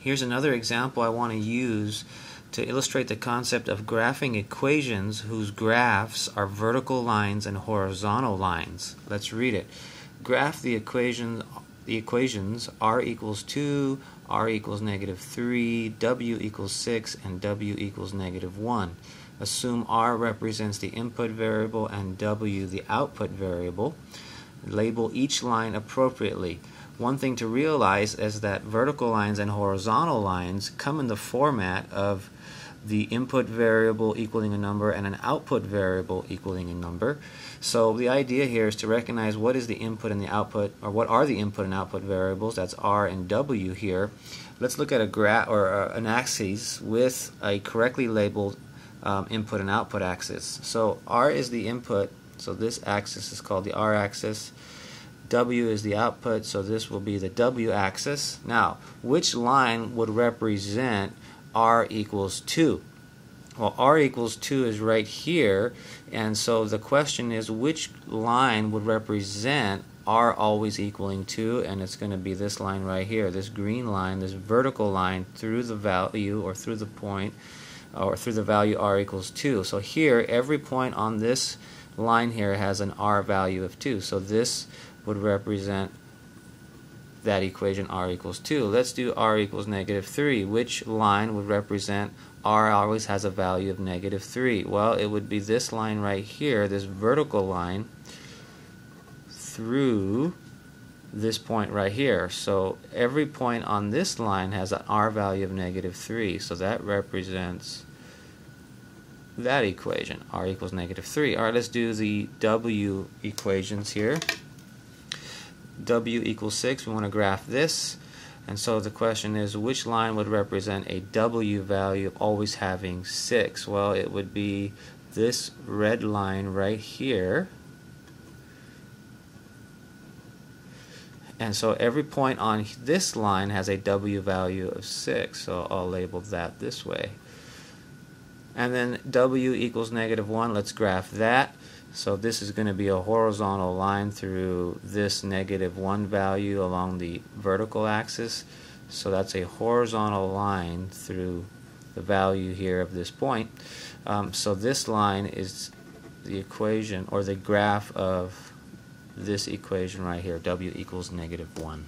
Here's another example I want to use to illustrate the concept of graphing equations whose graphs are vertical lines and horizontal lines. Let's read it. Graph the equations r equals 2, r equals -3, w equals 6, and w equals -1. Assume r represents the input variable and w the output variable. Label each line appropriately. One thing to realize is that vertical lines and horizontal lines come in the format of the input variable equaling a number and an output variable equaling a number. So the idea here is to recognize what is the input and the output, or what are the input and output variables. That's r and w here. Let's look at a graph or an axis with a correctly labeled input and output axis. So r is the input, so this axis is called the r-axis. W is the output, so this will be the w-axis. Now, which line would represent r equals 2? Well, r equals 2 is right here, and so the question is which line would represent r always equaling 2, and it's going to be this line right here, this green line, this vertical line through the value or through the point or through the value r equals 2. So here, every point on this line here has an r value of 2, so this would represent that equation r equals 2. Let's do r equals -3. Which line would represent r always has a value of -3? Well, it would be this line right here, this vertical line through this point right here. So every point on this line has an r value of -3, so that represents that equation, r equals -3. Alright, let's do the w equations here. W equals 6, we want to graph this, and so the question is which line would represent a w value of always having 6? Well, it would be this red line right here, and so every point on this line has a w value of 6, so I'll label that this way. And then w equals -1, let's graph that. So this is going to be a horizontal line through this -1 value along the vertical axis. So that's a horizontal line through the value here of this point. So this line is the equation or the graph of this equation right here, w equals -1.